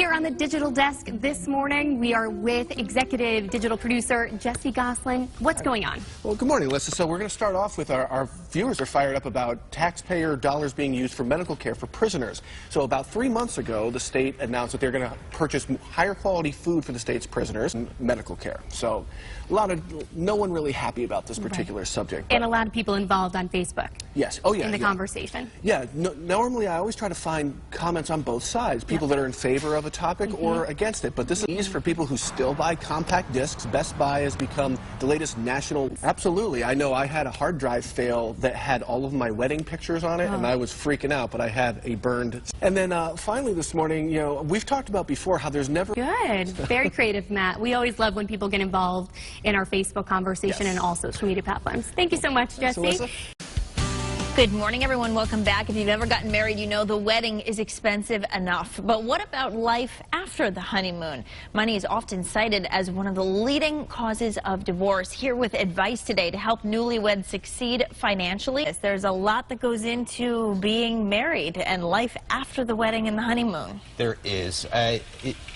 here on the digital desk this morning. We are with executive digital producer Jesse Goslin. What's going on? Well, good morning, Alyssa. So we're going to start off with our viewers are fired up about taxpayer dollars being used for medical care for prisoners. So about 3 months ago, the state announced that they're going to purchase higher quality food for the state's prisoners and medical care. So no one really happy about this particular subject. And a lot of people involved on Facebook. Yes. Oh, yeah. In the conversation. Yeah. Normally, I always try to find comments on both sides, people that are in favor of a topic or against it. But this is for people who still buy compact discs. Best Buy has become the latest national. Absolutely. I know I had a hard drive fail that had all of my wedding pictures on it, and I was freaking out, but I had a burned. And then finally this morning, you know, we've talked about before how there's never. Good. Very creative, Matt. We always love when people get involved in our Facebook conversation and all social media platforms. Thank you so much, Jesse. Good morning, everyone. Welcome back. If you've ever gotten married, you know the wedding is expensive enough. But what about life after the honeymoon? Money is often cited as one of the leading causes of divorce. Here with advice today to help newlyweds succeed financially. There's a lot that goes into being married and life after the wedding and the honeymoon. There is.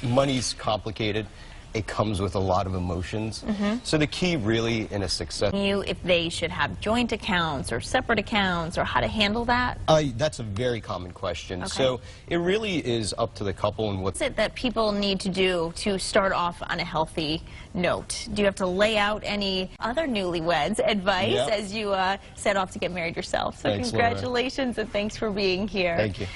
Money's complicated. It comes with a lot of emotions. So the key really in a success... If they should have joint accounts or separate accounts or how to handle that? That's a very common question. So it really is up to the couple and what's it that people need to do to start off on a healthy note? Do you have to lay out any other newlyweds advice as you set off to get married yourself? So thanks, congratulations, Laura. And thanks for being here. Thank you.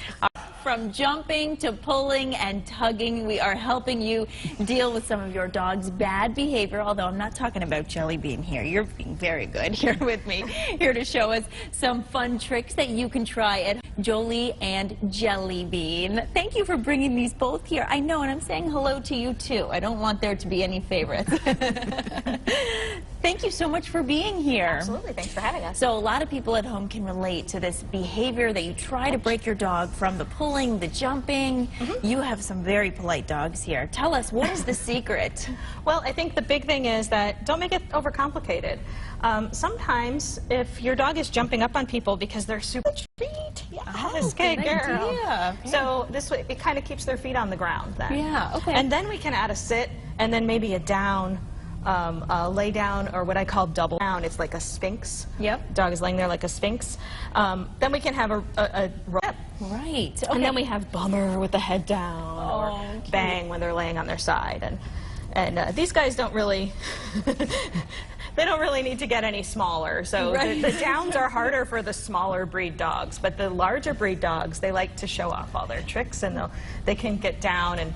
From jumping to pulling and tugging, we are helping you deal with some of your dog's bad behavior, although I'm not talking about Jelly Bean here. You're being very good here with me, here to show us some fun tricks that you can try at Jolie and Jelly Bean. Thank you for bringing these both here. I know, and I'm saying hello to you too. I don't want there to be any favorites. Thank you so much for being here. Absolutely. Thanks for having us. So a lot of people at home can relate to this behavior that you try to break your dog from the pulling, the jumping. You have some very polite dogs here. Tell us, what is the secret? Well, I think the big thing is that don't make it overcomplicated. Sometimes if your dog is jumping up on people because they're super treat, yes, good girl. Idea. So this way it kind of keeps their feet on the ground then. Yeah, okay. And then we can add a sit and then maybe a down. Lay down, or what I call double down. It's like a sphinx. Yep. Dog is laying there like a sphinx. Then we can have a rep. Right. Okay. And then we have bummer with the head down, or bang when they're laying on their side. And these guys don't really, they don't really need to get any smaller. So the downs are harder for the smaller breed dogs. But the larger breed dogs, they like to show off all their tricks, and they can get down and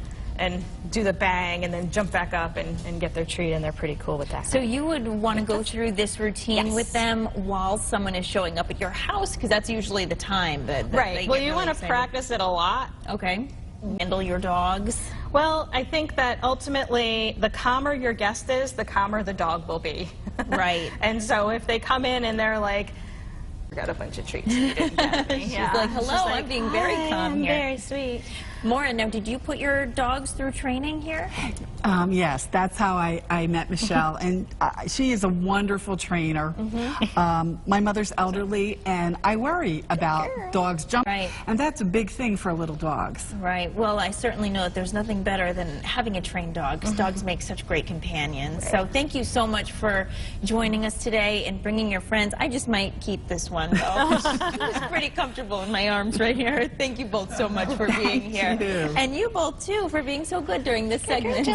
do the bang and then jump back up and get their treat, and they're pretty cool with that. So you would want to go through this routine with them while someone is showing up at your house, because that's usually the time that right. Well, you want to practice it a lot. Okay. Handle your dogs. Well, I think that ultimately the calmer your guest is, the calmer the dog will be. Right. And so if they come in and they're like, I got a bunch of treats you didn't get me. She's like, hello, I'm being very calm here. Very sweet. Maura, now, did you put your dogs through training here? Yes, that's how I met Michelle, and she is a wonderful trainer. My mother's elderly, and I worry about dogs jumping, and that's a big thing for little dogs. Right. Well, I certainly know that there's nothing better than having a trained dog, because dogs make such great companions. So thank you so much for joining us today and bringing your friends. I just might keep this one, though. She's pretty comfortable in my arms right here. Thank you both so much for being here. And you both, too, for being so good during this segment.